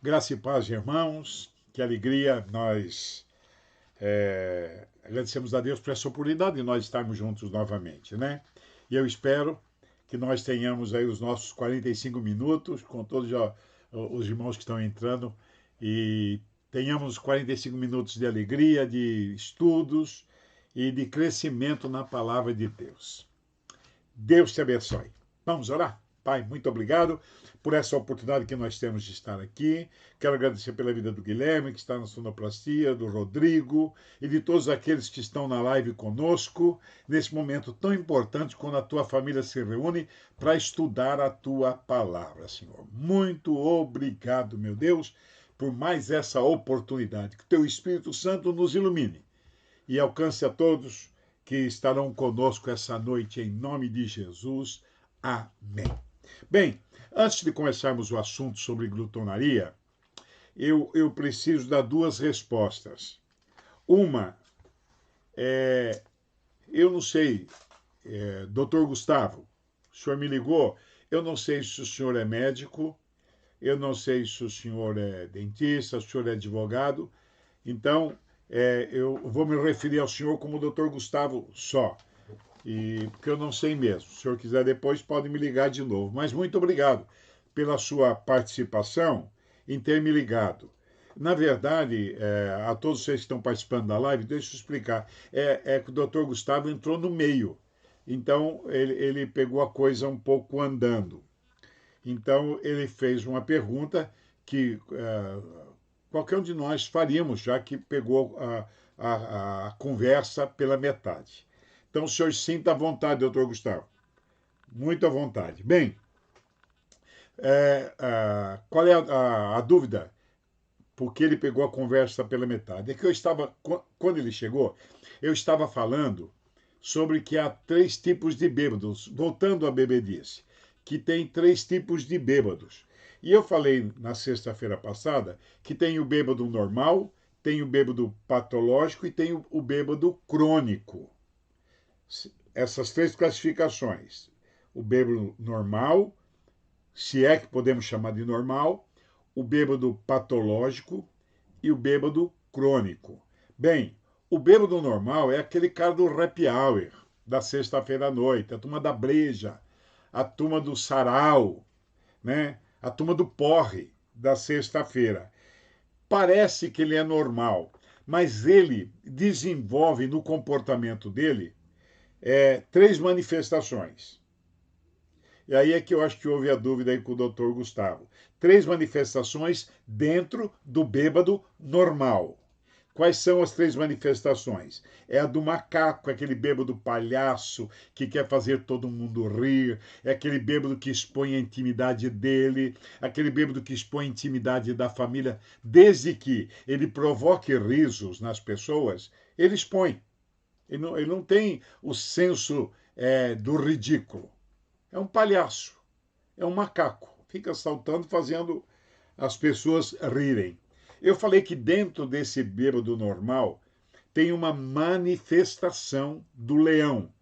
Graça e paz, irmãos. Que alegria nós agradecemos a Deus por essa oportunidade de nós estarmos juntos novamente, né? E eu espero que nós tenhamos aí os nossos 45 minutos com todos os irmãos que estão entrando e tenhamos 45 minutos de alegria, de estudos e de crescimento na palavra de Deus. Deus te abençoe. Vamos orar? Pai, muito obrigado por essa oportunidade que nós temos de estar aqui. Quero agradecer pela vida do Guilherme, que está na sonoplastia, do Rodrigo e de todos aqueles que estão na live conosco, nesse momento tão importante, quando a tua família se reúne para estudar a tua palavra, Senhor. Muito obrigado, meu Deus, por mais essa oportunidade. Que o teu Espírito Santo nos ilumine e alcance a todos que estarão conosco essa noite, em nome de Jesus. Amém. Bem, antes de começarmos o assunto sobre glutonaria, eu preciso dar duas respostas. Uma, eu não sei, doutor Gustavo, o senhor me ligou, eu não sei se o senhor é médico, eu não sei se o senhor é dentista, se o senhor é advogado, então eu vou me referir ao senhor como doutor Gustavo só. Porque eu não sei mesmo. Se o senhor quiser depois, pode me ligar de novo. Mas muito obrigado pela sua participação em ter me ligado. Na verdade, a todos vocês que estão participando da live, deixa eu explicar. Que o doutor Gustavo entrou no meio. Então, ele pegou a coisa um pouco andando. Então, ele fez uma pergunta que qualquer um de nós faríamos, já que pegou a conversa pela metade. Então, o senhor sinta à vontade, doutor Gustavo. Muito à vontade. Bem, qual é a dúvida? Porque ele pegou a conversa pela metade. É que quando ele chegou, eu estava falando sobre que há três tipos de bêbados, voltando à bebedice, que tem três tipos de bêbados. E eu falei na sexta-feira passada que tem o bêbado normal, tem o bêbado patológico e tem o bêbado crônico. Essas três classificações. O bêbado normal, se é que podemos chamar de normal, o bêbado patológico e o bêbado crônico. Bem, o bêbado normal é aquele cara do happy hour, da sexta-feira à noite, a turma da breja, a turma do sarau, né? A turma do porre da sexta-feira. Parece que ele é normal, mas ele desenvolve no comportamento dele três manifestações. E aí é que eu acho que houve a dúvida aí com o doutor Gustavo. Três manifestações dentro do bêbado normal. Quais são as três manifestações? É a do macaco, aquele bêbado palhaço que quer fazer todo mundo rir, é aquele bêbado que expõe a intimidade dele, aquele bêbado que expõe a intimidade da família, desde que ele provoque risos nas pessoas, ele expõe. Ele não tem o senso do ridículo. É um palhaço, é um macaco. Fica saltando, fazendo as pessoas rirem. Eu falei que dentro desse bêbado normal tem uma manifestação do leão.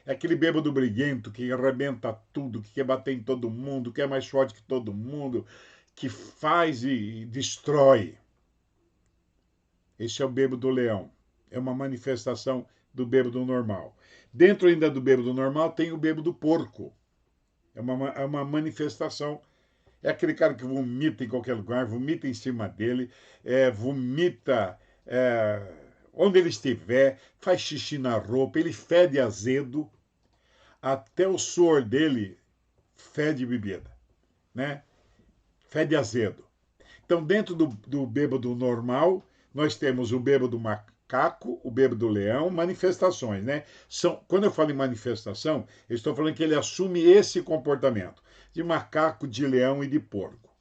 É aquele bêbado briguento que arrebenta tudo, que quer bater em todo mundo, que é mais forte que todo mundo, que faz e destrói. Esse é o bêbado leão. É uma manifestação do bêbado normal. Dentro ainda do bêbado normal tem o bêbado porco. É uma manifestação. É aquele cara que vomita em qualquer lugar, vomita em cima dele, vomita onde ele estiver, faz xixi na roupa, ele fede azedo, até o suor dele fede bebida, né? Fede azedo. Então, dentro do bêbado normal, nós temos o bêbado macaco, o bêbado leão, manifestações, né? Quando eu falo em manifestação, eu estou falando que ele assume esse comportamento de macaco, de leão e de porco.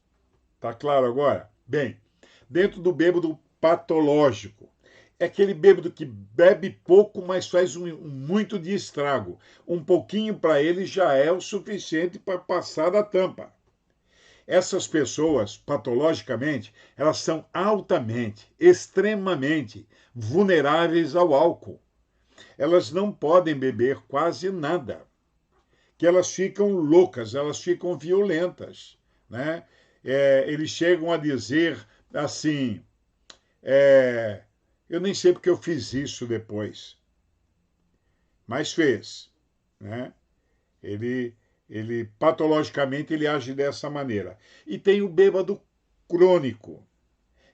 Tá claro agora? Bem, dentro do bêbado patológico, é aquele bêbado que bebe pouco, mas faz muito de estrago. Um pouquinho para ele já é o suficiente para passar da tampa. Essas pessoas, patologicamente, elas são altamente, extremamente vulneráveis ao álcool. Elas não podem beber quase nada, que elas ficam loucas, elas ficam violentas, né? Eles chegam a dizer assim, é, eu nem sei porque eu fiz isso depois, mas fez, né? Ele, ele patologicamente ele age dessa maneira. E tem o bêbado crônico.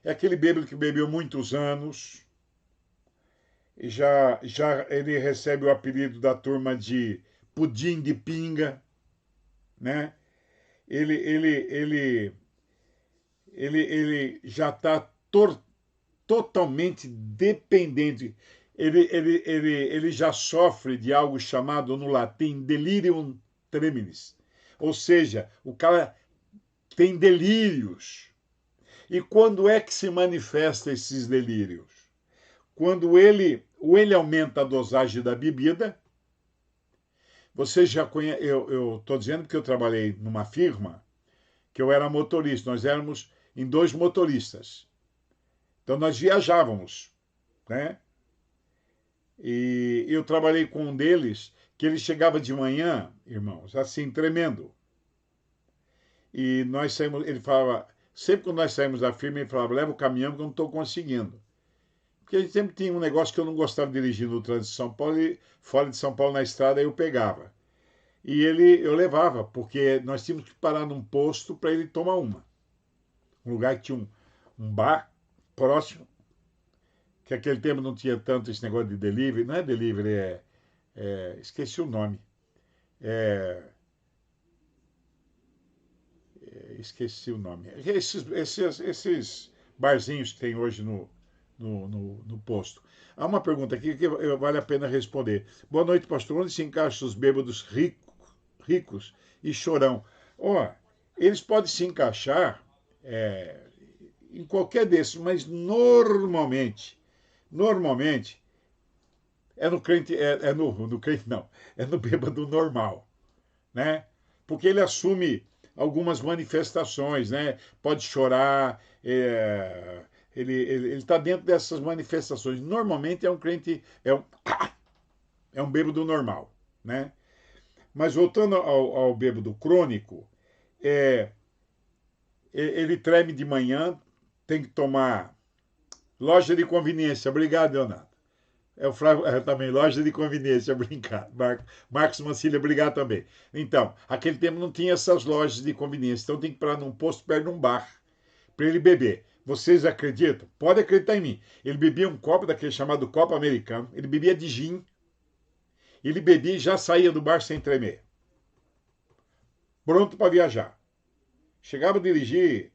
É aquele bêbado que bebeu muitos anos, e já ele recebe o apelido da turma de pudim de pinga, né? Ele, ele, ele, ele já está totalmente dependente. Ele já sofre de algo chamado no latim delirium treminis. Ou seja, o cara tem delírios. E quando é que se manifesta esses delírios? Quando ele aumenta a dosagem da bebida. Você já conhece. Eu estou dizendo que eu trabalhei numa firma que eu era motorista. Nós éramos em dois motoristas. Então nós viajávamos, né? E eu trabalhei com um deles que ele chegava de manhã, irmãos, assim, tremendo. E nós saímos, ele falava, sempre que nós saímos da firma, ele falava, leva o caminhão que eu não estou conseguindo. Porque a gente sempre tinha um negócio que eu não gostava de dirigir no trânsito de São Paulo e fora de São Paulo na estrada, aí eu pegava. E eu levava, porque nós tínhamos que parar num posto para ele tomar uma. Um lugar que tinha um bar próximo, que aquele tempo não tinha tanto esse negócio de delivery. Não é delivery, esqueci o nome. É, esqueci o nome. Esses barzinhos que tem hoje no posto. Há uma pergunta aqui que vale a pena responder. Boa noite, pastor. Onde se encaixam os bêbados ricos e chorão? Ó, eles podem se encaixar é, em qualquer desses, mas normalmente é no crente, no crente não, é no bêbado normal, né? Porque ele assume algumas manifestações, né? Pode chorar, ele está dentro dessas manifestações. Normalmente é um crente, é um bêbado normal, né? Mas voltando ao bêbado crônico, é, ele treme de manhã, tem que tomar loja de conveniência. Obrigado, Leonardo. É o Flávio também, loja de conveniência, obrigado. Marcos Mancilha, obrigado também. Então, aquele tempo não tinha essas lojas de conveniência, então tem que parar num posto perto de um bar para ele beber. Vocês acreditam? Pode acreditar em mim. Ele bebia um copo daquele chamado copo americano, ele bebia de gin, ele bebia e já saía do bar sem tremer. Pronto para viajar. Chegava a dirigir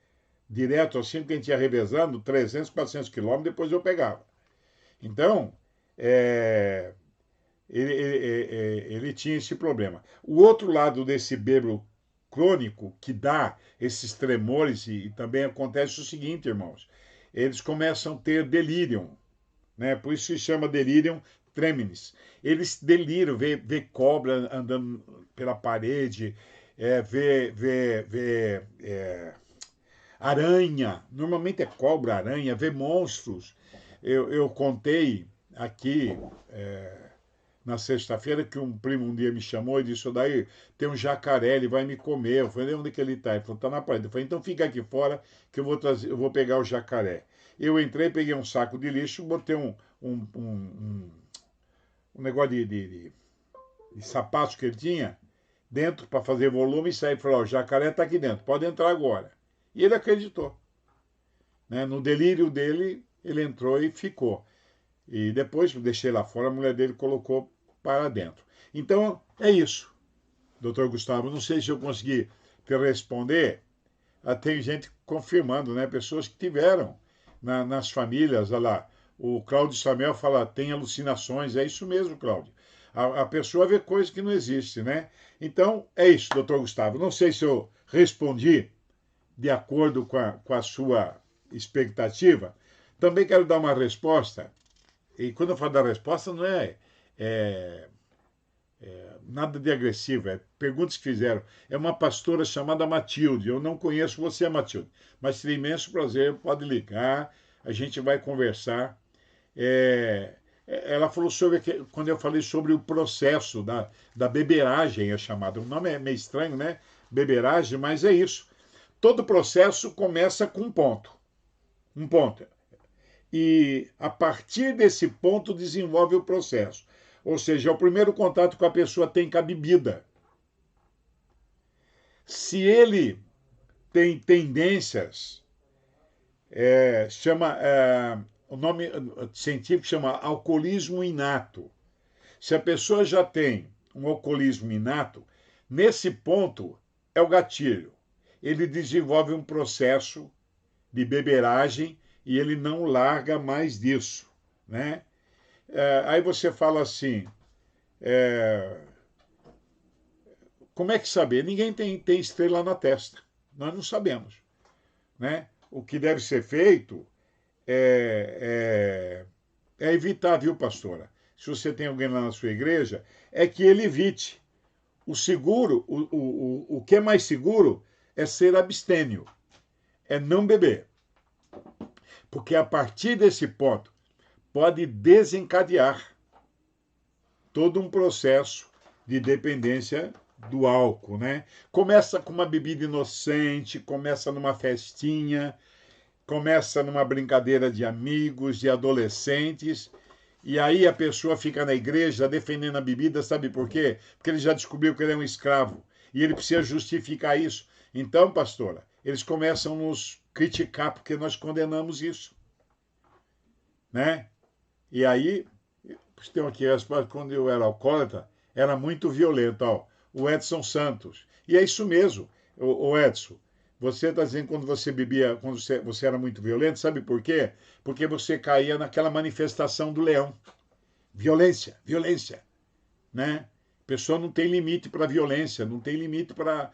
direto assim, porque a gente ia revezando 300, 400 quilômetros, depois eu pegava. Então, é, ele tinha esse problema. O outro lado desse bêbado crônico que dá esses tremores, e também acontece o seguinte, irmãos, eles começam a ter delírio, né? Por isso se chama delirium tremens. Eles deliram, vê cobra andando pela parede, vê aranha, normalmente é cobra, aranha, vê monstros. Eu contei aqui na sexta-feira que um primo um dia me chamou e disse, daí tem um jacaré, ele vai me comer. Eu falei, onde que ele está? Ele falou, está na parede. Eu falei, então fica aqui fora que eu vou pegar o jacaré. Eu entrei, peguei um saco de lixo, botei um negócio de sapatos que ele tinha dentro para fazer volume e sair. Falei, ó, o jacaré está aqui dentro, pode entrar agora. E ele acreditou. Né? No delírio dele, ele entrou e ficou. E depois deixei lá fora, a mulher dele colocou para dentro. Então, é isso, doutor Gustavo. Não sei se eu consegui te responder. Tem gente confirmando, né? Pessoas que tiveram nas famílias, olha lá. O Cláudio Samuel fala, tem alucinações. É isso mesmo, Cláudio. A pessoa vê coisas que não existem, né? Então, é isso, doutor Gustavo. Não sei se eu respondi de acordo com a sua expectativa. Também quero dar uma resposta. E quando eu falo da resposta, não é nada de agressivo, é perguntas que fizeram. É uma pastora chamada Matilde. Eu não conheço você, Matilde, mas seria imenso prazer. Pode ligar, a gente vai conversar. Ela falou sobre, quando eu falei sobre o processo da beberagem, é chamado. O nome é meio estranho, né? Beberagem, mas é isso. todo processo começa com um ponto. Um ponto. E a partir desse ponto desenvolve o processo. Ou seja, é o primeiro contato que a pessoa tem com a bebida. Se ele tem tendências, o nome científico chama alcoolismo inato. Se a pessoa já tem um alcoolismo inato, nesse ponto é o gatilho. Ele desenvolve um processo de beberagem e ele não larga mais disso, né? Aí você fala assim, como é que saber? Ninguém tem estrela na testa. Nós não sabemos, né? O que deve ser feito é evitar, viu, pastora? Se você tem alguém lá na sua igreja, é que ele evite. O seguro, o que é mais seguro é ser abstêmio, é não beber. Porque a partir desse ponto pode desencadear todo um processo de dependência do álcool, né? Começa com uma bebida inocente, começa numa festinha, começa numa brincadeira de amigos, de adolescentes, e aí a pessoa fica na igreja defendendo a bebida, sabe por quê? Porque ele já descobriu que ele é um escravo, e ele precisa justificar isso. Então, pastora, eles começam a nos criticar porque nós condenamos isso, né? E aí, tem aqui, quando eu era alcoólatra, era muito violento, ó, o Edson Santos. E é isso mesmo, o Edson. Você está dizendo que quando você bebia, quando você era muito violento, sabe por quê? Porque você caía naquela manifestação do leão. Violência, violência, né? A pessoa não tem limite para violência, não tem limite para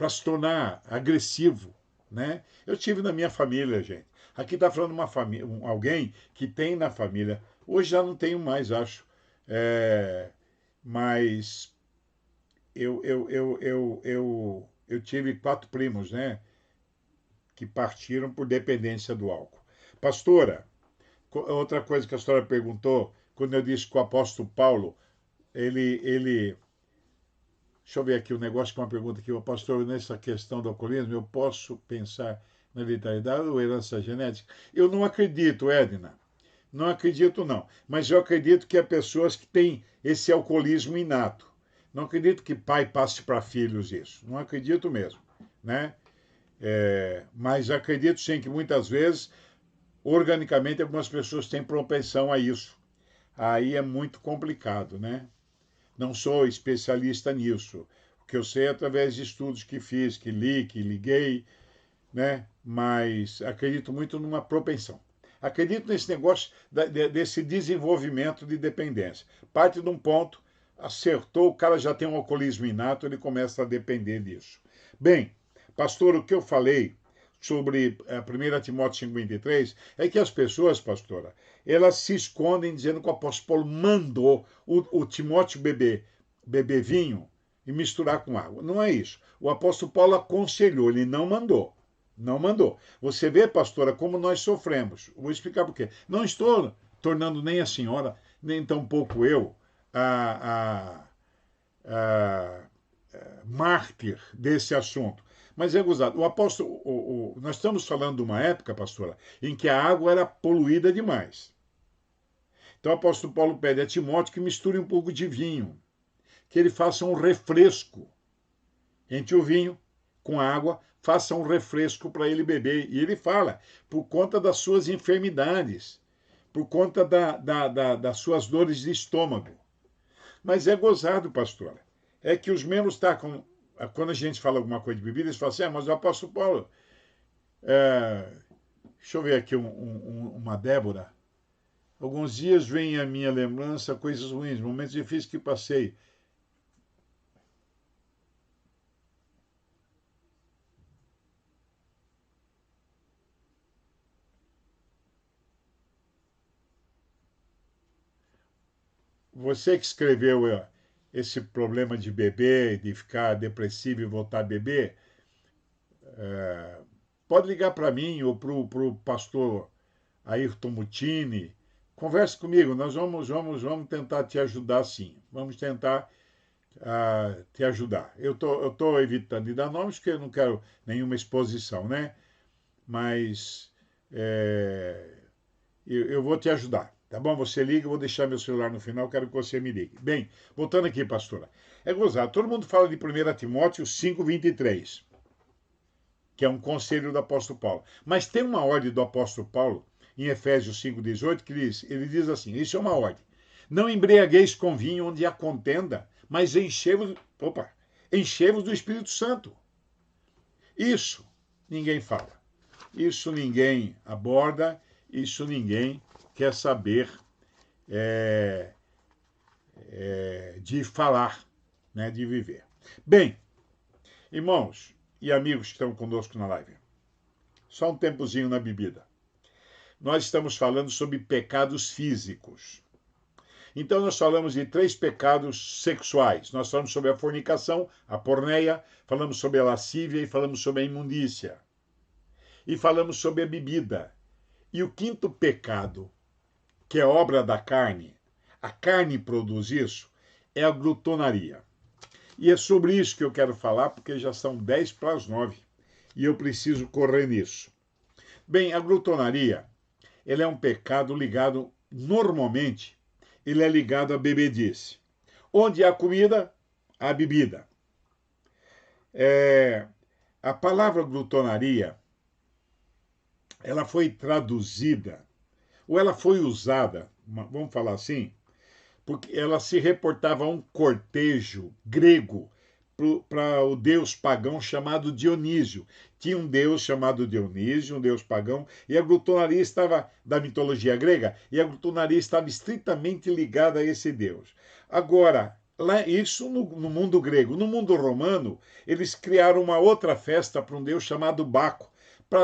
se tornar agressivo, né? Eu tive na minha família, gente. Aqui está falando uma família, alguém que tem na família. Hoje já não tenho mais, acho. Mas eu tive 4 primos, né? Que partiram por dependência do álcool. Pastora, outra coisa que a senhora perguntou, quando eu disse que o apóstolo Paulo, ele deixa eu ver aqui o negócio com uma pergunta aqui. O pastor, nessa questão do alcoolismo, eu posso pensar na hereditariedade ou herança genética? Eu não acredito, Edna. Não acredito, não. Mas eu acredito que há pessoas que têm esse alcoolismo inato. Não acredito que pai passe para filhos isso. Não acredito mesmo, né? Mas acredito sim que muitas vezes, organicamente, algumas pessoas têm propensão a isso. Aí é muito complicado, né? Não sou especialista nisso. O que eu sei é através de estudos que fiz, que li, que liguei, né? Mas acredito muito numa propensão. Acredito nesse negócio desse desenvolvimento de dependência. Parte de um ponto, acertou, o cara já tem um alcoolismo inato, ele começa a depender disso. Bem, pastor, o que eu falei sobre a 1 Timóteo 5,23 é que as pessoas, pastora, elas se escondem dizendo que o apóstolo Paulo mandou o Timóteo beber vinho e misturar com água. Não é isso. O apóstolo Paulo aconselhou, ele não mandou. Não mandou. Você vê, pastora, como nós sofremos. Vou explicar por quê. Não estou tornando nem a senhora, nem tampouco eu, a mártir desse assunto. Mas é gozado. O apóstolo, nós estamos falando de uma época, pastora, em que a água era poluída demais. Então o apóstolo Paulo pede a Timóteo que misture um pouco de vinho, que ele faça um refresco entre o vinho com a água, faça um refresco para ele beber. E ele fala, por conta das suas enfermidades, por conta das suas dores de estômago. Mas é gozado, pastor. É que os membros estão quando a gente fala alguma coisa de bebida, eles falam assim, mas o apóstolo Paulo, deixa eu ver aqui uma Débora. Alguns dias vem à minha lembrança coisas ruins, momentos difíceis que passei. Você que escreveu esse problema de beber, de ficar depressivo e voltar a beber, pode ligar para mim ou para o pastor Ayrton Mutini. Converse comigo, nós vamos tentar te ajudar sim. Vamos tentar te ajudar. Eu tô evitando de dar nomes porque eu não quero nenhuma exposição, né? Mas é, eu vou te ajudar, tá bom? Você liga, eu vou deixar meu celular no final, quero que você me ligue. Bem, voltando aqui, pastora. É gozado, todo mundo fala de 1 Timóteo 5:23, que é um conselho do apóstolo Paulo. Mas tem uma ordem do apóstolo Paulo, em Efésios 5:18, que ele diz assim, isso é uma ordem. Não embriagueis com vinho onde há contenda, mas enchei-vos do Espírito Santo. Isso ninguém fala. Isso ninguém aborda, isso ninguém quer saber é, de falar, né, de viver. Bem, irmãos e amigos que estão conosco na live, só um tempozinho na bebida. Nós estamos falando sobre pecados físicos. Então, nós falamos de 3 pecados sexuais. Nós falamos sobre a fornicação, a porneia, falamos sobre a lascívia e falamos sobre a imundícia. E falamos sobre a bebida. E o 5º pecado, que é obra da carne, a carne produz isso, é a glutonaria. E é sobre isso que eu quero falar, porque já são 10:50 e eu preciso correr nisso. Bem, a glutonaria, ele é um pecado ligado, normalmente, ele é ligado à bebedice. Onde há comida, há bebida. A palavra glutonaria, ela foi traduzida, ou ela foi usada, vamos falar assim, porque ela se reportava a um cortejo grego para o deus pagão chamado Dionísio. Tinha um deus chamado Dionísio, um deus pagão, e a glutonaria estava, da mitologia grega, e a glutonaria estava estritamente ligada a esse deus. Agora, isso no mundo grego. No mundo romano, eles criaram uma outra festa para um deus chamado Baco.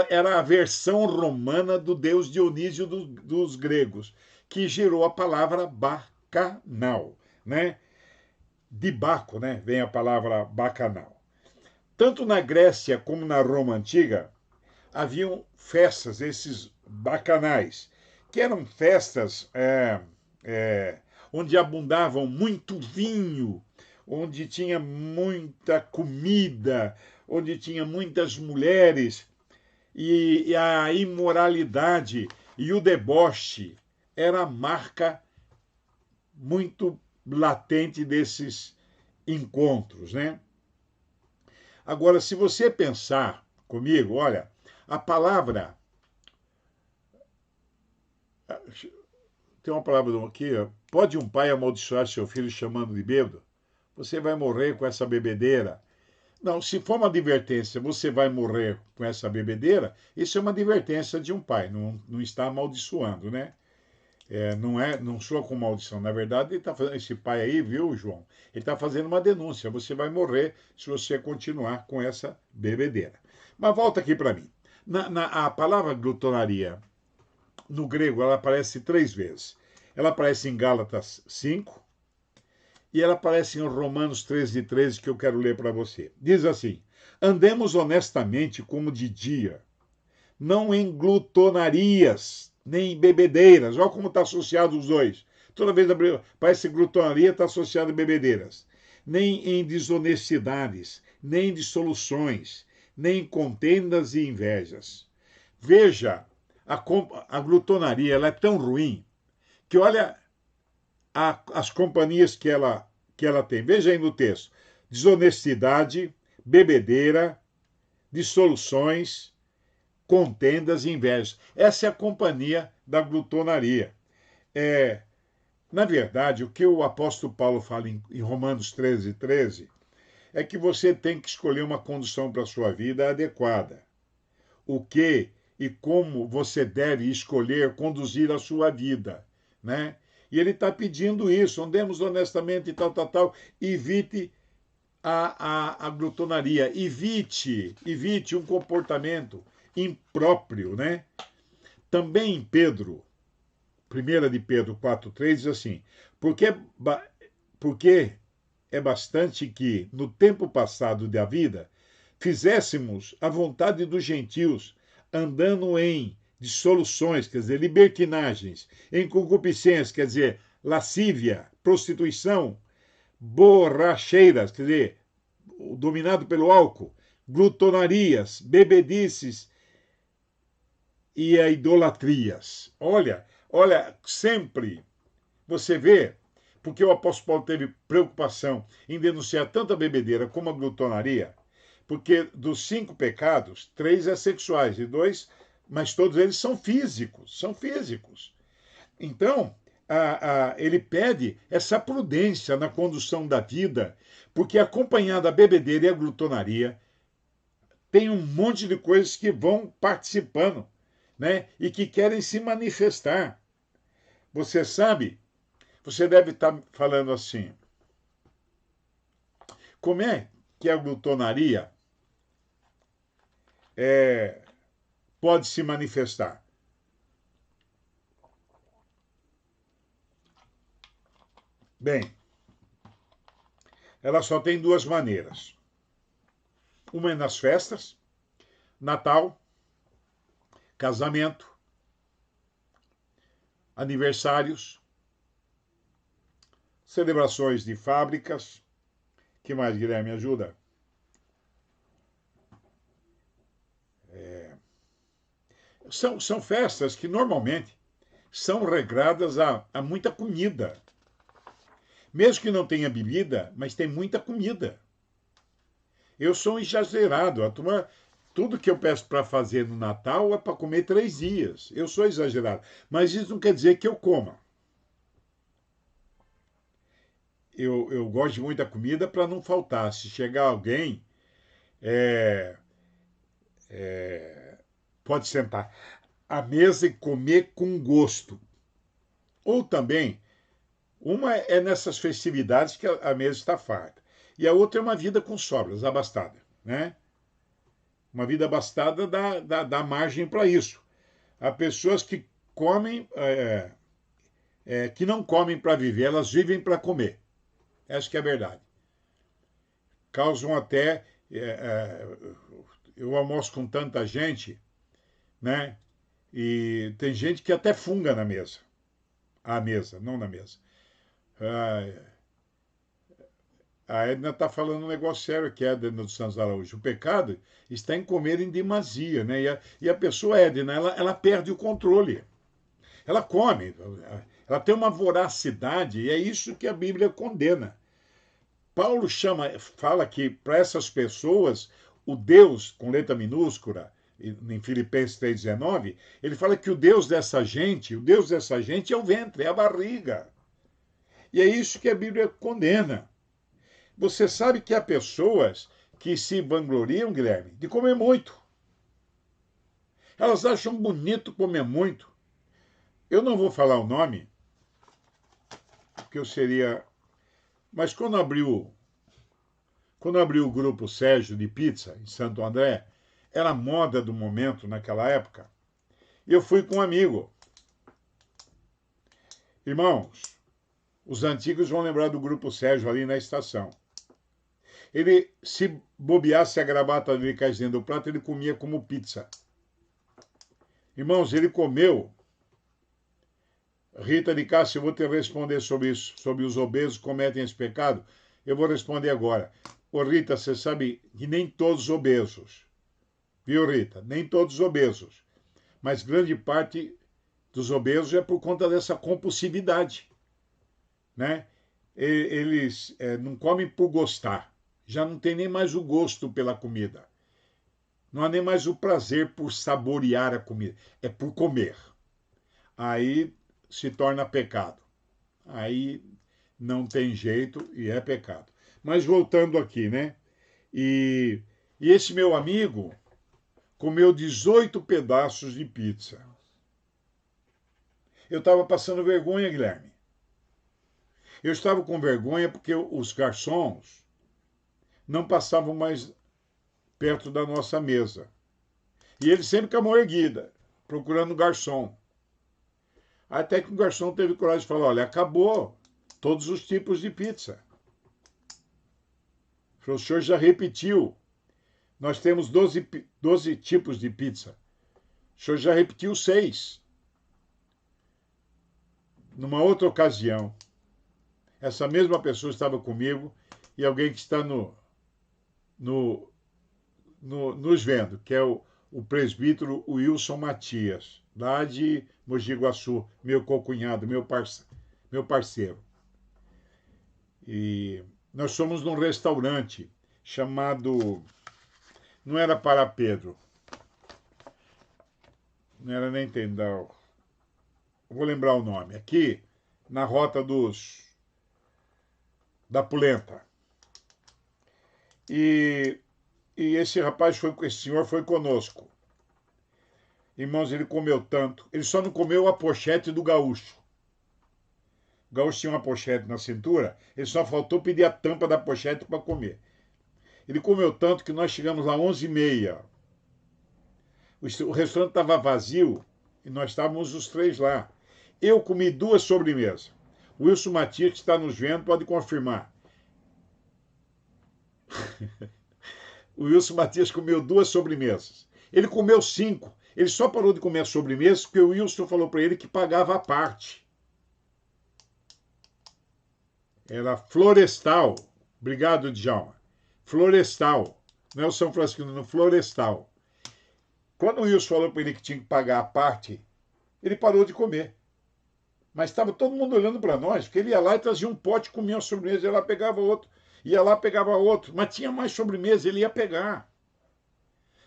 Era a versão romana do deus Dionísio dos gregos, que gerou a palavra bacanal, né? De Baco, né? Vem a palavra bacanal. Tanto na Grécia como na Roma antiga, haviam festas, esses bacanais, que eram festas onde abundavam muito vinho, onde tinha muita comida, onde tinha muitas mulheres, e a imoralidade e o deboche era a marca muito latente desses encontros, né? Agora, se você pensar comigo, olha, a palavra. Tem uma palavra aqui, pode um pai amaldiçoar seu filho chamando de bêbado? Você vai morrer com essa bebedeira. Não, se for uma advertência, você vai morrer com essa bebedeira, isso é uma advertência de um pai, não está amaldiçoando, né? Não soa com maldição. Na verdade, ele tá fazendo, esse pai aí, viu, João? Ele está fazendo uma denúncia. Você vai morrer se você continuar com essa bebedeira. Mas volta aqui para mim. A palavra glutonaria, no grego, ela aparece 3 vezes. Ela aparece em Gálatas 5 e ela aparece em Romanos 13:13, que eu quero ler para você. Diz assim: andemos honestamente como de dia, não em glutonarias, nem em bebedeiras. Olha como está associado os dois. Toda vez parece que glutonaria está associada a bebedeiras. Nem em desonestidades, nem em dissoluções, nem em contendas e invejas. Veja, a glutonaria ela é tão ruim que olha as companhias que ela tem. Veja aí no texto: desonestidade, bebedeira, dissoluções, contendas e invejas. Essa é a companhia da glutonaria. Na verdade, o que o apóstolo Paulo fala em Romanos 13:13 é que você tem que escolher uma condução para a sua vida adequada. O que e como você deve escolher conduzir a sua vida, né? E ele está pedindo isso, andemos honestamente e tal. Evite a glutonaria, evite um comportamento impróprio, né? Também em Pedro, 1 de Pedro 4:3 diz assim: porque é bastante que, no tempo passado da vida, fizéssemos a vontade dos gentios, andando em dissoluções, quer dizer, libertinagens, em concupiscência, quer dizer, lascívia, prostituição, borracheiras, quer dizer, dominado pelo álcool, glutonarias, bebedices e idolatrias. Olha, sempre você vê, porque o apóstolo Paulo teve preocupação em denunciar tanto a bebedeira como a glutonaria, porque dos 5 pecados, 3 é sexuais e 2, mas todos eles são físicos, são físicos. Então, ele pede essa prudência na condução da vida, porque acompanhada a bebedeira e a glutonaria, tem um monte de coisas que vão participando, né? E que querem se manifestar. Você sabe, você deve estar falando assim, como é que a glutonaria pode se manifestar? Bem, ela só tem 2 maneiras. Uma é nas festas, Natal, casamento, aniversários, celebrações de fábricas. Que mais, Guilherme? Ajuda? São festas que normalmente são regradas a muita comida. Mesmo que não tenha bebida, mas tem muita comida. Eu sou um exagerado. Tudo que eu peço para fazer no Natal é para comer 3 dias. Eu sou exagerado. Mas isso não quer dizer que eu coma. Eu gosto de muita comida para não faltar. Se chegar alguém, é, pode sentar à mesa e comer com gosto. Ou também, uma é nessas festividades que a mesa está farta. E a outra é uma vida com sobras, abastada. Né? Uma vida abastada dá margem para isso. Há pessoas que comem, que não comem para viver, elas vivem para comer. Essa que é a verdade. Causam até. Eu almoço com tanta gente, né? E tem gente que até funga na mesa. À mesa, não na mesa. A Edna está falando um negócio sério aqui, a Edna dos Santos Araújo. O pecado está em comer em demasia, né? E a pessoa, Edna, ela perde o controle. Ela come, ela tem uma voracidade, e é isso que a Bíblia condena. Paulo fala que para essas pessoas, o Deus, com letra minúscula, em Filipenses 3,19, ele fala que o Deus dessa gente é o ventre, é a barriga. E é isso que a Bíblia condena. Você sabe que há pessoas que se vangloriam, Guilherme, de comer muito. Elas acham bonito comer muito. Eu não vou falar o nome, porque eu seria. Mas quando abriu o grupo Sérgio de Pizza, em Santo André, era moda do momento naquela época. E eu fui com um amigo. Irmãos, os antigos vão lembrar do grupo Sérgio ali na estação. Ele, se bobeasse a gravata dele caísse dentro do prato, ele comia como pizza. Irmãos, ele comeu. Rita de Cássia, eu vou te responder sobre isso, sobre os obesos que cometem esse pecado. Eu vou responder agora. Ô Rita, você sabe que nem todos obesos, viu Rita? Nem todos obesos. Mas grande parte dos obesos é por conta dessa compulsividade. Né? Eles não comem por gostar. Já não tem nem mais o gosto pela comida. Não há nem mais o prazer por saborear a comida. É por comer. Aí se torna pecado. Aí não tem jeito e é pecado. Mas voltando aqui, né? E esse meu amigo comeu 18 pedaços de pizza. Eu estava passando vergonha, Guilherme. Eu estava com vergonha porque os garçons não passavam mais perto da nossa mesa. E ele sempre com a mão erguida, procurando o garçom. Até que o garçom teve coragem de falar, olha, acabou todos os tipos de pizza. O senhor já repetiu. Nós temos 12 tipos de pizza. O senhor já repetiu 6. Numa outra ocasião, essa mesma pessoa estava comigo e alguém que está no, nos vendo, que é o presbítero Wilson Matias, lá de Mogi Guaçu, meu cocunhado, meu parceiro. E nós somos num restaurante chamado. Não era para Pedro, não era nem Tendal. Vou lembrar o nome. Aqui, na rota da Polenta. E esse senhor foi conosco. Irmãos, ele comeu tanto. Ele só não comeu a pochete do gaúcho. O gaúcho tinha uma pochete na cintura, ele só faltou pedir a tampa da pochete para comer. Ele comeu tanto que nós chegamos lá às 11h30. O restaurante estava vazio e nós estávamos os três lá. Eu comi 2 sobremesas. O Wilson Matias, que está nos vendo, pode confirmar. O Wilson Matias comeu 2 sobremesas. Ele comeu 5. Ele só parou de comer as sobremesas porque o Wilson falou para ele que pagava a parte. Era Florestal. Obrigado, Djalma. Florestal. Não é o São Francisco, no Florestal. Quando o Wilson falou para ele que tinha que pagar a parte, ele parou de comer. Mas estava todo mundo olhando para nós, porque ele ia lá e trazia um pote, comia uma sobremesa, ia lá pegava outro. Ia lá pegava outro. Mas tinha mais sobremesa, ele ia pegar.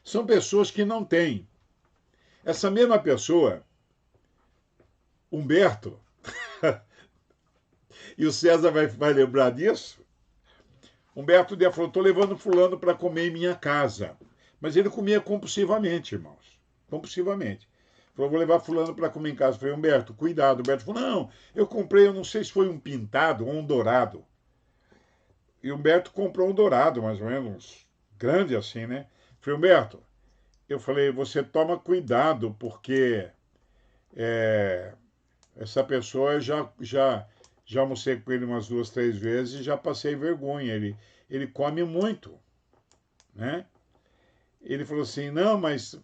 São pessoas que não têm. Essa mesma pessoa, Humberto, e o César vai lembrar disso, Humberto dia falou, estou levando fulano para comer em minha casa. Mas ele comia compulsivamente, irmãos. Compulsivamente. Falou, vou levar fulano para comer em casa. Falei, Humberto, cuidado. Humberto falou, não, eu comprei, eu não sei se foi um pintado ou um dourado. E Humberto comprou um dourado, mais ou menos, grande assim, né? Falei, Humberto, eu falei, você toma cuidado, porque essa pessoa já almocei com ele umas 2, 3 vezes e já passei vergonha. Ele come muito, né? Ele falou assim, não, mas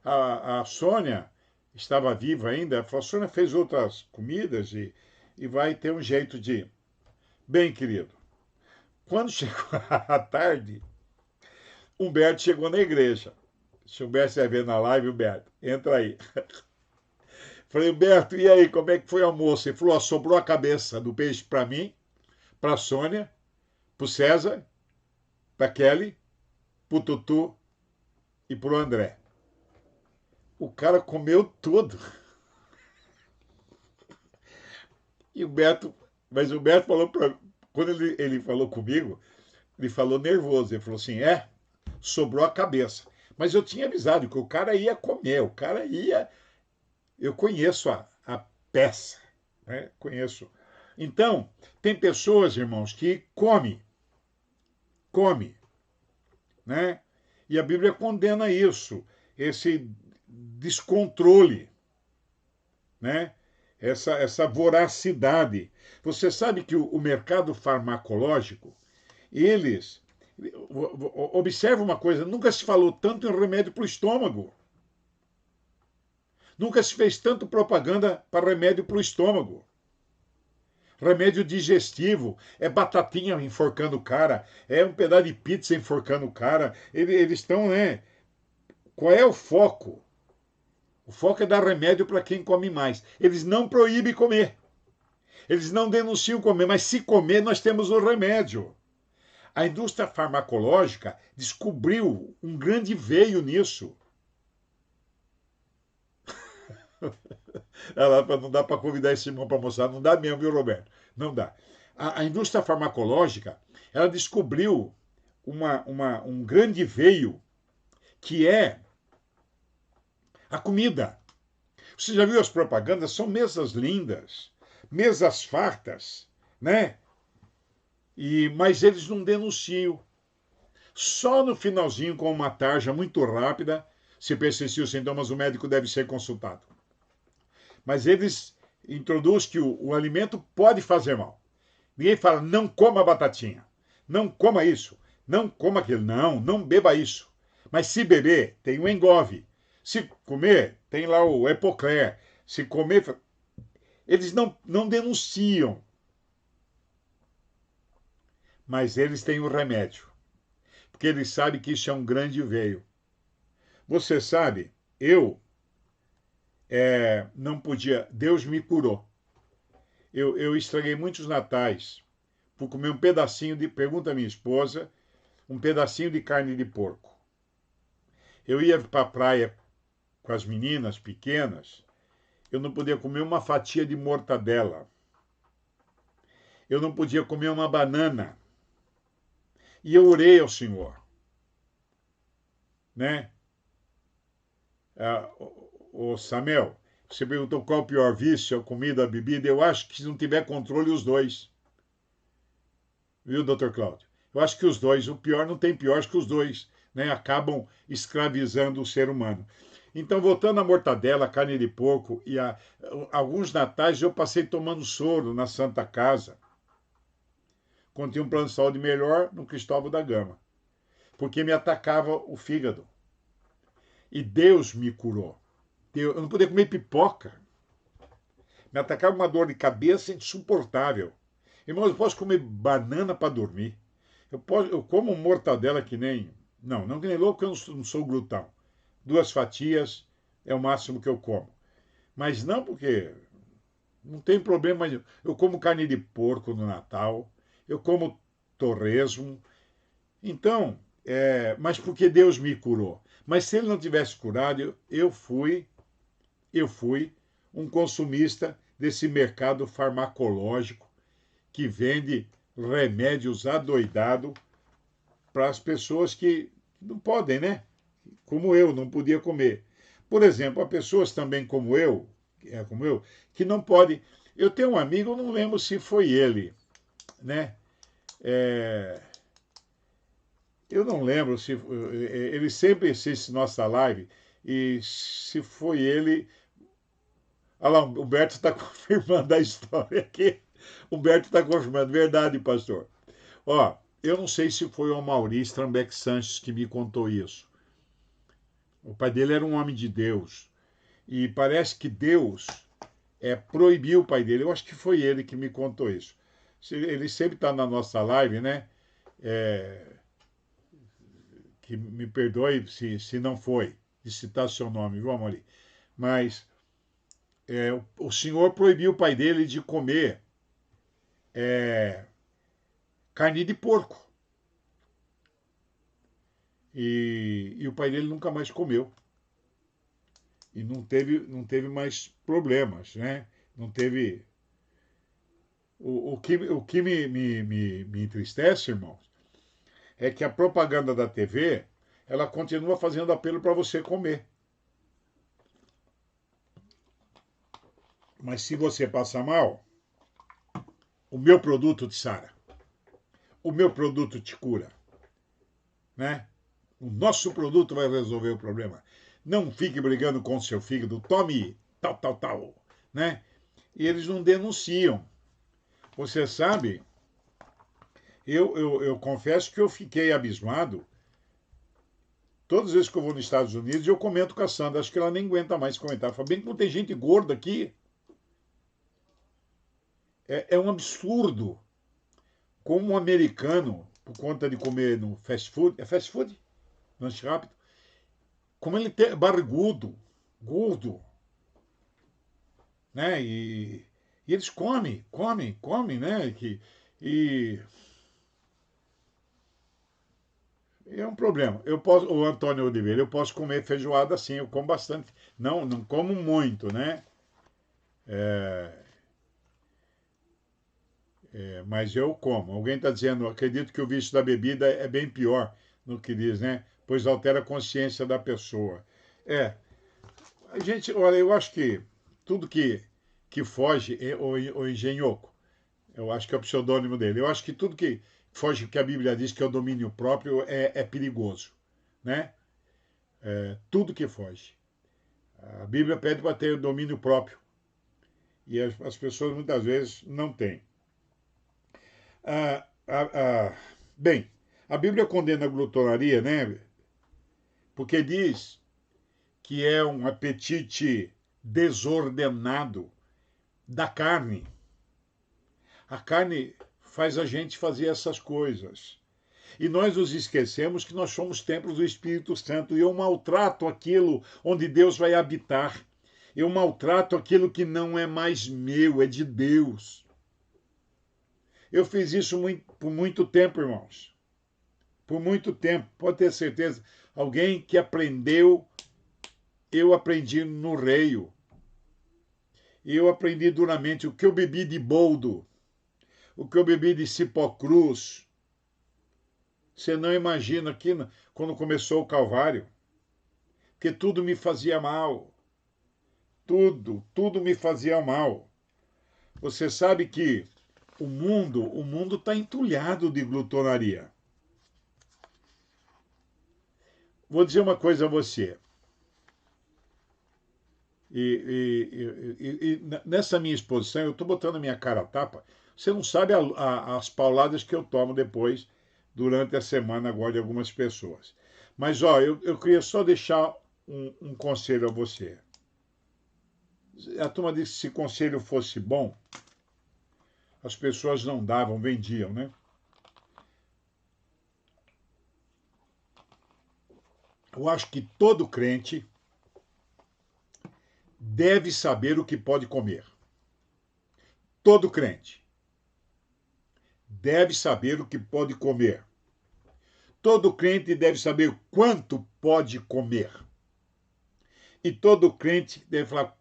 a Sônia estava viva ainda. A Sônia fez outras comidas e vai ter um jeito de... Bem, querido, quando chegou a tarde, Humberto chegou na igreja. Se o Humberto estiver vendo na live, Humberto, entra aí. Falei, Humberto, e aí, como é que foi o almoço? Ele falou, sobrou a cabeça do peixe para mim, para a Sônia, para o César, para a Kelly, para o Tutu e para o André. O cara comeu tudo. E o Beto, mas o Beto falou para... Quando ele falou comigo, ele falou nervoso. Ele falou assim, sobrou a cabeça. Mas eu tinha avisado que o cara ia comer, o cara ia... Eu conheço a peça, né? Conheço. Então, tem pessoas, irmãos, que come, né? E a Bíblia condena isso, esse descontrole, né? Essa voracidade. Você sabe que o mercado farmacológico, eles... Observa uma coisa, nunca se falou tanto em remédio para o estômago. Nunca se fez tanto propaganda para remédio para o estômago. Remédio digestivo, é batatinha enforcando o cara, é um pedaço de pizza enforcando o cara. Eles estão, né? Qual é o foco? O foco é dar remédio para quem come mais. Eles não proíbem comer. Eles não denunciam comer, mas se comer, nós temos o remédio. A indústria farmacológica descobriu um grande veio nisso. Não dá para convidar esse irmão para almoçar, não dá mesmo, viu, Roberto? Não dá. A indústria farmacológica, ela descobriu um grande veio, que é a comida. Você já viu as propagandas? São mesas lindas, mesas fartas, né? Mas eles não denunciam. Só no finalzinho, com uma tarja muito rápida, se persistir os sintomas, o médico deve ser consultado. Mas eles introduzem que o alimento pode fazer mal. Ninguém fala, não coma batatinha, não coma isso, não coma aquilo, não beba isso. Mas se beber, tem o Engove. Se comer, tem lá o Epocler. Se comer... Eles não denunciam. mas eles têm o remédio, porque eles sabem que isso é um grande veio. Você sabe, eu não podia, Deus me curou. Eu estraguei muitos natais por comer um pedacinho de, pergunta à minha esposa, um pedacinho de carne de porco. Eu ia para a praia com as meninas pequenas, eu não podia comer uma fatia de mortadela. Eu não podia comer uma banana. E eu orei ao Senhor, né? O Samuel, você perguntou qual o pior vício, a comida, a bebida. Eu acho que se não tiver controle, os dois. Viu, doutor Cláudio? Eu acho que os dois, o pior não tem pior, acho que os dois, né, acabam escravizando o ser humano. Então, voltando à mortadela, carne de porco, alguns natais eu passei tomando soro na Santa Casa, quando tinha um plano de saúde melhor no Cristóvão da Gama, porque me atacava o fígado. E Deus me curou. Eu não podia comer pipoca. Me atacava uma dor de cabeça insuportável. Irmãos, eu posso comer banana para dormir. Eu como mortadela que nem. Não que nem louco, eu não sou glutão. 2 fatias é o máximo que eu como. Mas não porque não tem problema. Eu como carne de porco no Natal, eu como torresmo. Então, mas porque Deus me curou. Mas se ele não tivesse curado, eu fui um consumista desse mercado farmacológico que vende remédios adoidados para as pessoas que não podem, né? Como eu, não podia comer. Por exemplo, há pessoas também como eu, que não podem. Eu tenho um amigo, eu não lembro se foi ele, né? É, eu não lembro se ele sempre assiste nossa live e se foi ele. Olha lá, o Humberto está confirmando a história aqui. O Humberto está confirmando, verdade, pastor. Ó, eu não sei se foi o Maurício Trambeck Sanches que me contou isso. O pai dele era um homem de Deus. E parece que Deus proibiu o pai dele. Eu acho que foi ele que me contou isso. Ele sempre está na nossa live, né? É, que me perdoe se não foi de citar seu nome, viu, Amori? Mas o senhor proibiu o pai dele de comer é, carne de porco. E o pai dele nunca mais comeu. E não teve mais problemas, né? Não teve. O que me entristece, irmãos, é que a propaganda da TV ela continua fazendo apelo para você comer. Mas se você passar mal, o meu produto te sara. O meu produto te cura, né? O nosso produto vai resolver o problema. Não fique brigando com o seu fígado, tome tal, tal, tal, né? E eles não denunciam. Você sabe, eu confesso que eu fiquei abismado. Todas as vezes que eu vou nos Estados Unidos, eu comento com a Sandra. Acho que ela nem aguenta mais comentar. Fala, bem que não tem gente gorda aqui. É um absurdo como um americano, por conta de comer no fast food, é fast food? Lanche rápido. Como ele é barrigudo, gordo, né? E eles comem, né? E é um problema. O Antônio Oliveira, eu posso comer feijoada sim, eu como bastante. Não como muito, né? É, mas eu como. Alguém está dizendo, acredito que o vício da bebida é bem pior no que diz, né? Pois altera a consciência da pessoa. É, a gente, olha, eu acho que tudo que foge, o engenhoco, eu acho que é o pseudônimo dele, eu acho que tudo que foge que a Bíblia diz que é o domínio próprio é perigoso, né? Tudo que foge. A Bíblia pede para ter o domínio próprio e as pessoas muitas vezes não têm. Ah, ah, ah, bem, a Bíblia condena a glutonaria, né? Porque diz que é um apetite desordenado da carne. A carne faz a gente fazer essas coisas. E nós nos esquecemos que nós somos templos do Espírito Santo. E eu maltrato aquilo onde Deus vai habitar. Eu maltrato aquilo que não é mais meu, é de Deus. Eu fiz isso por muito tempo, irmãos. Por muito tempo. Pode ter certeza. Alguém que aprendeu, eu aprendi no Reio. Eu aprendi duramente o que eu bebi de boldo, o que eu bebi de cipó-cruz. Você não imagina aqui quando começou o Calvário, que tudo me fazia mal. Tudo me fazia mal. Você sabe que o mundo está entulhado de glutonaria. Vou dizer uma coisa a você. E nessa minha exposição, eu estou botando a minha cara a tapa. Você não sabe as pauladas que eu tomo depois, durante a semana, agora, de algumas pessoas. Mas, ó, eu queria só deixar um conselho a você. A turma disse que se conselho fosse bom, as pessoas não davam, vendiam, né? Eu acho que todo crente deve saber o que pode comer. Todo crente deve saber o que pode comer. Todo crente deve saber quanto pode comer. E todo crente deve falar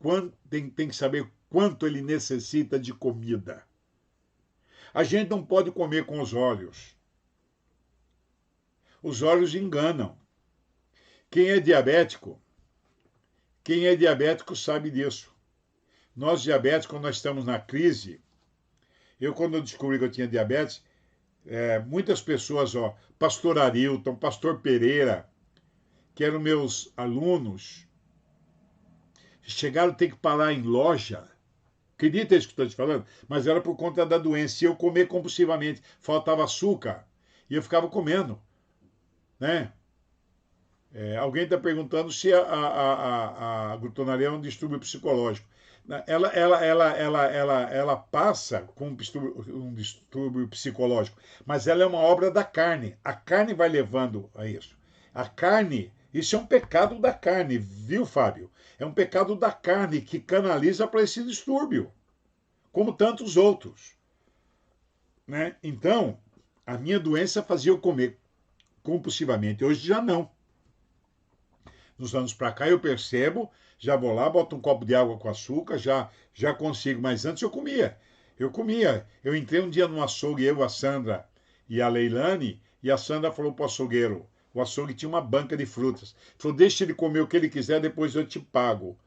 tem que saber quanto ele necessita de comida. A gente não pode comer com os olhos. Os olhos enganam. Quem é diabético sabe disso. Nós diabéticos, quando nós estamos na crise, quando eu descobri que eu tinha diabetes, muitas pessoas, pastor Arilton, pastor Pereira, que eram meus alunos, chegaram a ter que parar em loja. Acredita isso que estou te falando? Mas era por conta da doença. E eu comer compulsivamente. Faltava açúcar. E eu ficava comendo. Né? Alguém está perguntando se a glutonaria é um distúrbio psicológico. Ela passa com um distúrbio psicológico, mas ela é uma obra da carne. A carne vai levando a isso. A carne, isso é um pecado da carne, viu, Fábio? É um pecado da carne que canaliza para esse distúrbio, como tantos outros. Né? Então, a minha doença fazia eu comer compulsivamente. Hoje já não. Nos anos para cá eu percebo, já vou lá, boto um copo de água com açúcar, já consigo. Mas antes eu comia. Eu entrei um dia no açougue, eu, a Sandra e a Leilane, e a Sandra falou para o açougueiro, o açougue tinha uma banca de frutas. Falou, deixa ele comer o que ele quiser, depois eu te pago.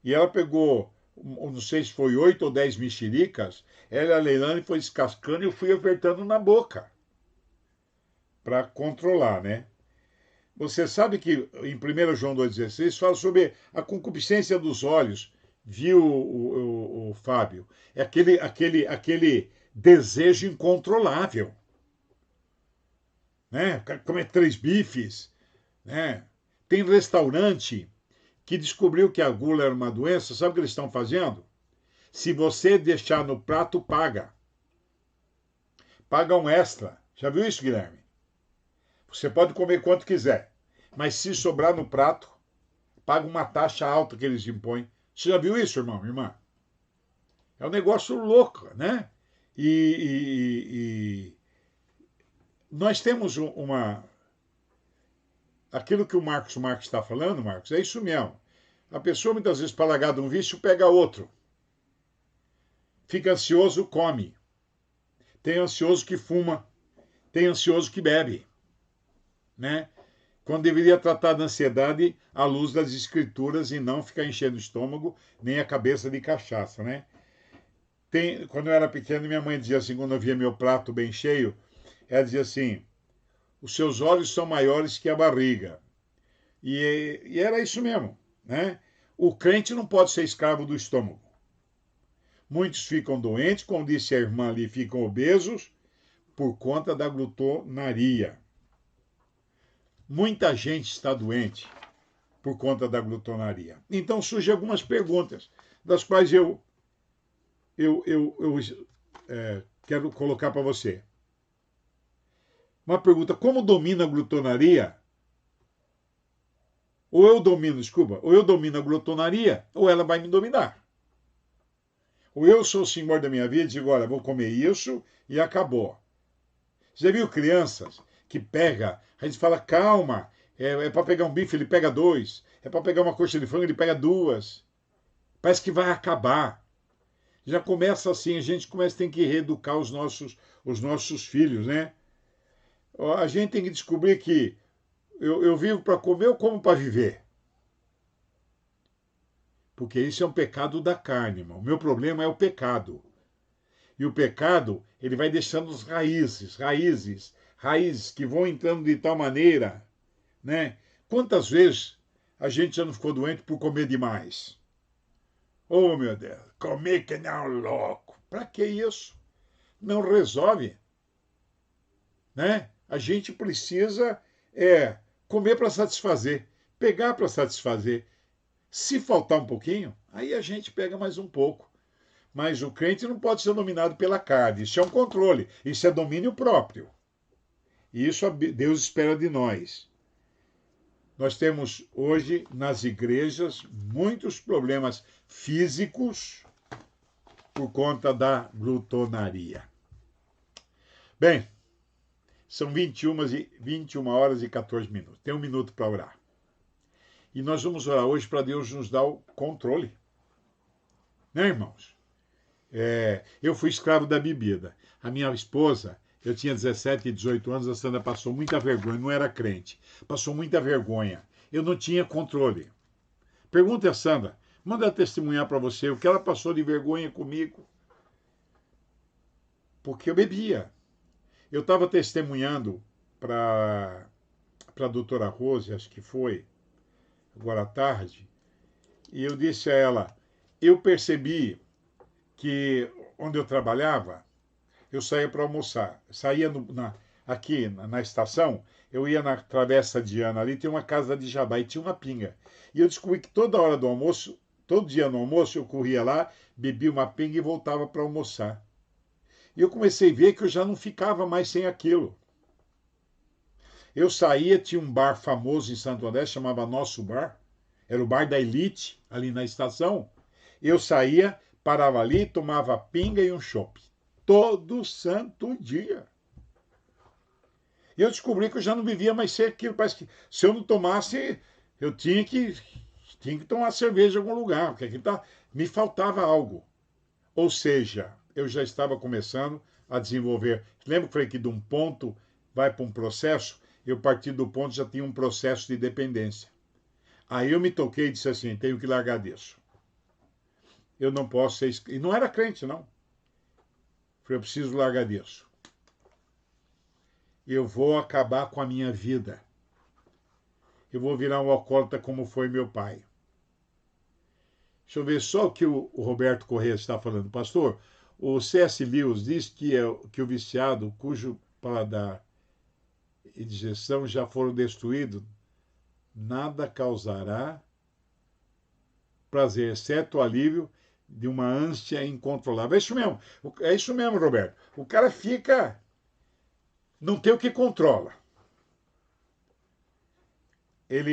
E ela pegou, não sei se foi 8 ou 10 mexericas, ela e a Leilane foi descascando e eu fui apertando na boca. Para controlar, né? Você sabe que em 1 João 2,16 fala sobre a concupiscência dos olhos, viu, o Fábio? É aquele desejo incontrolável. Né? Comer 3 bifes. Né? Tem restaurante que descobriu que a gula era uma doença, sabe o que eles estão fazendo? Se você deixar no prato, paga. Paga um extra. Já viu isso, Guilherme? Você pode comer quanto quiser, mas se sobrar no prato, paga uma taxa alta que eles impõem. Você já viu isso, irmão, irmã? É um negócio louco, né? E nós temos aquilo que o Marcos está falando, Marcos, é isso mesmo. A pessoa, muitas vezes, para largar de um vício, pega outro. Fica ansioso, come. Tem ansioso que fuma. Tem ansioso que bebe. Né? Quando deveria tratar da ansiedade à luz das escrituras e não ficar enchendo o estômago nem a cabeça de cachaça, né? Quando eu era pequeno, minha mãe dizia assim, quando eu via meu prato bem cheio, ela dizia assim, os seus olhos são maiores que a barriga. E era isso mesmo, né? O crente não pode ser escravo do estômago. Muitos ficam doentes, como disse a irmã ali, ficam obesos por conta da glutonaria. Muita gente está doente por conta da glutonaria. Então surgem algumas perguntas, das quais eu quero colocar para você. Uma pergunta: como domina a glutonaria? Ou eu domino, desculpa, ou eu domino a glutonaria, ou ela vai me dominar. Ou eu sou o senhor da minha vida e digo, olha, vou comer isso e acabou. Já viu crianças que pega, a gente fala, calma, é para pegar um bife, ele pega 2. É para pegar uma coxa de frango, ele pega 2. Parece que vai acabar. Já começa assim, a gente tem que reeducar os nossos filhos, né? A gente tem que descobrir que eu vivo para comer ou como para viver? Porque isso é um pecado da carne, irmão. O meu problema é o pecado. E o pecado, ele vai deixando as raízes que vão entrando de tal maneira, né? Quantas vezes a gente já não ficou doente por comer demais? Oh, meu Deus, comer que nem um louco. Para que isso? Não resolve, né? A gente precisa comer para satisfazer, pegar para satisfazer. Se faltar um pouquinho, aí a gente pega mais um pouco. Mas o crente não pode ser dominado pela carne. Isso é um controle, isso é domínio próprio. E isso Deus espera de nós. Nós temos hoje nas igrejas muitos problemas físicos por conta da glutonaria. Bem, são 21 horas e 14 minutos. Tem 1 minuto para orar. E nós vamos orar hoje para Deus nos dar o controle. Né, irmãos? Eu fui escravo da bebida. A minha esposa, eu tinha 17 e 18 anos, a Sandra passou muita vergonha, não era crente. Passou muita vergonha. Eu não tinha controle. Pergunta a Sandra, manda ela testemunhar para você o que ela passou de vergonha comigo. Porque eu bebia. Eu estava testemunhando para a doutora Rose, acho que foi, agora à tarde, e eu disse a ela, eu percebi que onde eu trabalhava, eu saía para almoçar. Saía aqui na estação, eu ia na Travessa de Ana ali, tem uma casa de jabá e tinha uma pinga. E eu descobri que toda hora do almoço, todo dia no almoço, eu corria lá, bebia uma pinga e voltava para almoçar. E eu comecei a ver que eu já não ficava mais sem aquilo. Eu saía, tinha um bar famoso em Santo André, chamava Nosso Bar. Era o bar da Elite, ali na estação. Eu saía, parava ali, tomava pinga e um chopp. Todo santo dia. E eu descobri que eu já não vivia mais sem aquilo. Parece que se eu não tomasse, eu tinha que tomar cerveja em algum lugar, porque aqui me faltava algo. Ou seja, eu já estava começando a desenvolver. Lembra que eu falei que de um ponto vai para um processo? Eu parti do ponto já tinha um processo de dependência. Aí eu me toquei e disse assim, tenho que largar disso. Eu não posso ser... E não era crente, não. Eu preciso largar disso. Eu vou acabar com a minha vida. Eu vou virar um alcoólatra como foi meu pai. Deixa eu ver só o que o Roberto Corrêa está falando. Pastor, o C.S. Lewis diz que o viciado, cujo paladar e digestão já foram destruídos, nada causará prazer, exceto o alívio de uma ânsia incontrolável. É isso mesmo, Roberto. O cara fica... não tem o que controla. E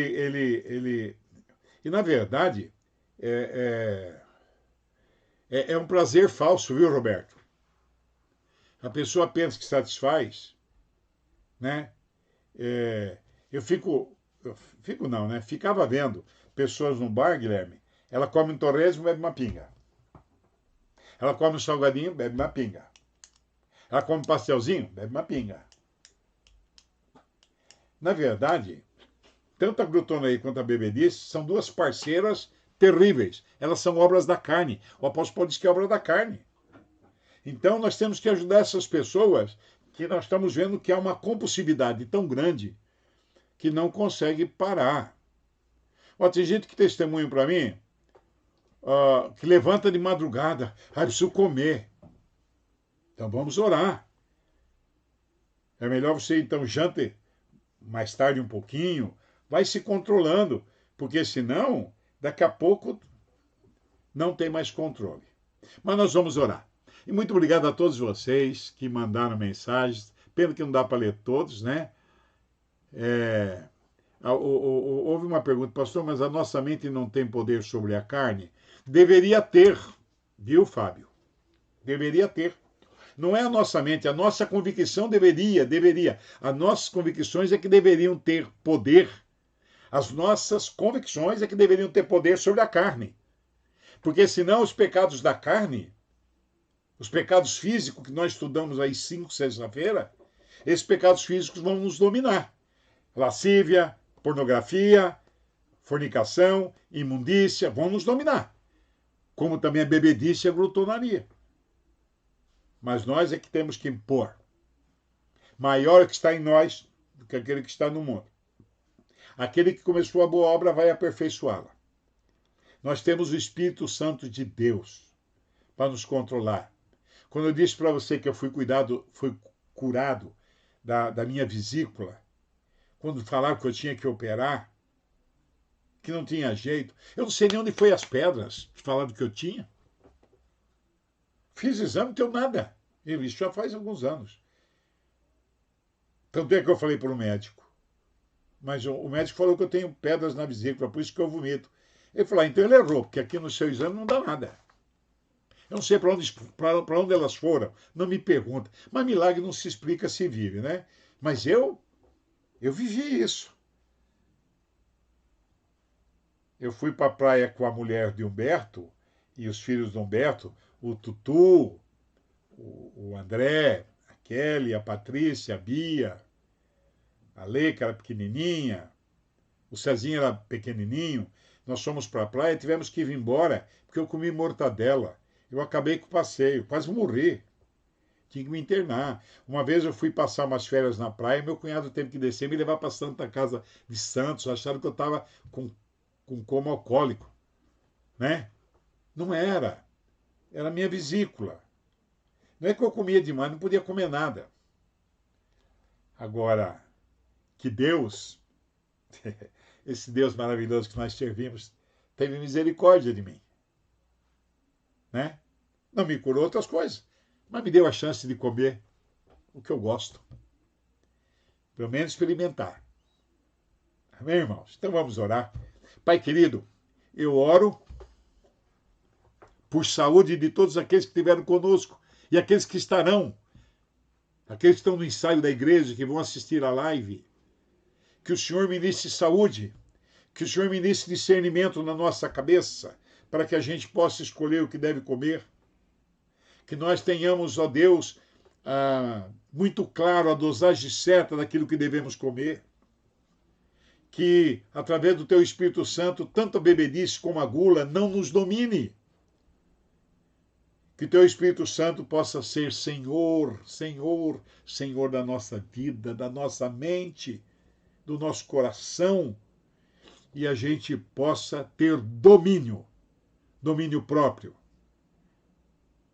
na verdade, é um prazer falso, viu, Roberto? A pessoa pensa que satisfaz, né? Ficava vendo pessoas no bar, Guilherme, ela come um torresmo, bebe uma pinga. Ela come um salgadinho, bebe uma pinga. Ela come um pastelzinho, bebe uma pinga. Na verdade, tanto a glutonaria quanto a bebedice são duas parceiras terríveis. Elas são obras da carne. O apóstolo Paulo diz que é obra da carne. Então nós temos que ajudar essas pessoas que nós estamos vendo que há uma compulsividade tão grande que não consegue parar. Tem gente que testemunha para mim que levanta de madrugada. Preciso comer. Então vamos orar. É melhor você então jante mais tarde um pouquinho, vai se controlando, porque senão, daqui a pouco, não tem mais controle. Mas nós vamos orar. E muito obrigado a todos vocês que mandaram mensagens. Pena que não dá para ler todos, né? Houve uma pergunta, pastor, mas a nossa mente não tem poder sobre a carne? Deveria ter, viu, Fábio? Deveria ter. Não é a nossa mente, a nossa convicção deveria. As nossas convicções é que deveriam ter poder. As nossas convicções é que deveriam ter poder sobre a carne. Porque senão os pecados da carne, os pecados físicos que nós estudamos aí 5, sexta-feira, esses pecados físicos vão nos dominar. Lascívia, pornografia, fornicação, imundícia, vão nos dominar. Como também a bebedice e a glutonaria. Mas nós é que temos que impor. Maior é que está em nós do que aquele que está no mundo. Aquele que começou a boa obra vai aperfeiçoá-la. Nós temos o Espírito Santo de Deus para nos controlar. Quando eu disse para você que eu fui curado da minha vesícula, quando falaram que eu tinha que operar, que não tinha jeito, eu não sei nem onde foi as pedras, falaram que eu tinha. Fiz exame, não deu nada. Isso já faz alguns anos. Tanto é que eu falei para o médico. Mas o médico falou que eu tenho pedras na vesícula, por isso que eu vomito. Ele falou, então ele errou, porque aqui no seu exame não dá nada. Eu não sei para onde elas foram, não me pergunta. Mas milagre não se explica se vive, né? Mas eu vivi isso. Eu fui para a praia com a mulher de Humberto e os filhos de Humberto, o Tutu, o André, a Kelly, a Patrícia, a Bia, a Lê, que era pequenininha, o Cezinho era pequenininho. Nós fomos para a praia e tivemos que ir embora, porque eu comi mortadela. Eu acabei com o passeio, quase morri. Tinha que me internar. Uma vez eu fui passar umas férias na praia e meu cunhado teve que descer e me levar para a Santa Casa de Santos. Acharam que eu estava com coma alcoólico. Né? Não era. Era a minha vesícula. Não é que eu comia demais, não podia comer nada. Agora, que Deus, esse Deus maravilhoso que nós servimos, teve misericórdia de mim. Né? Não me curou outras coisas, mas me deu a chance de comer o que eu gosto. Pelo menos experimentar. Amém, irmãos? Então vamos orar. Pai querido, eu oro por saúde de todos aqueles que estiveram conosco e aqueles que estarão, aqueles que estão no ensaio da igreja, que vão assistir a live. Que o Senhor ministre saúde, que o Senhor ministre discernimento na nossa cabeça, para que a gente possa escolher o que deve comer. Que nós tenhamos, ó Deus, muito claro a dosagem certa daquilo que devemos comer. Que, através do Teu Espírito Santo, tanto a bebedice como a gula não nos domine. Que o Teu Espírito Santo possa ser Senhor, Senhor, Senhor da nossa vida, da nossa mente, do nosso coração, e a gente possa ter domínio próprio,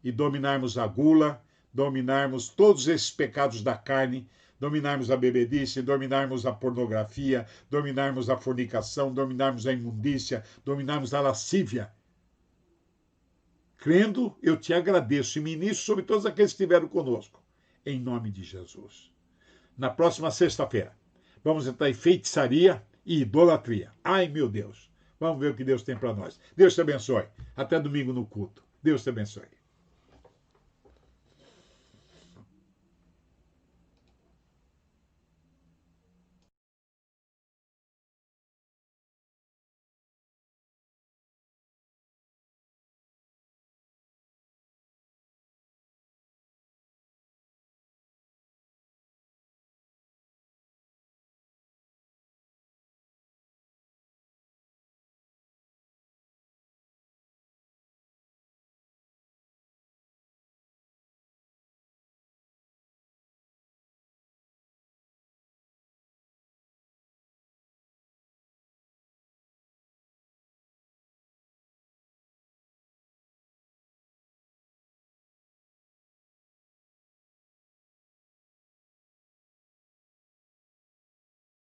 e dominarmos a gula, dominarmos todos esses pecados da carne, dominarmos a bebedice, dominarmos a pornografia, dominarmos a fornicação, dominarmos a imundícia, dominarmos a lascívia. Crendo, eu te agradeço e ministro sobre todos aqueles que estiveram conosco, em nome de Jesus. Na próxima sexta-feira, vamos entrar em feitiçaria e idolatria. Ai, meu Deus! Vamos ver o que Deus tem para nós. Deus te abençoe. Até domingo no culto. Deus te abençoe.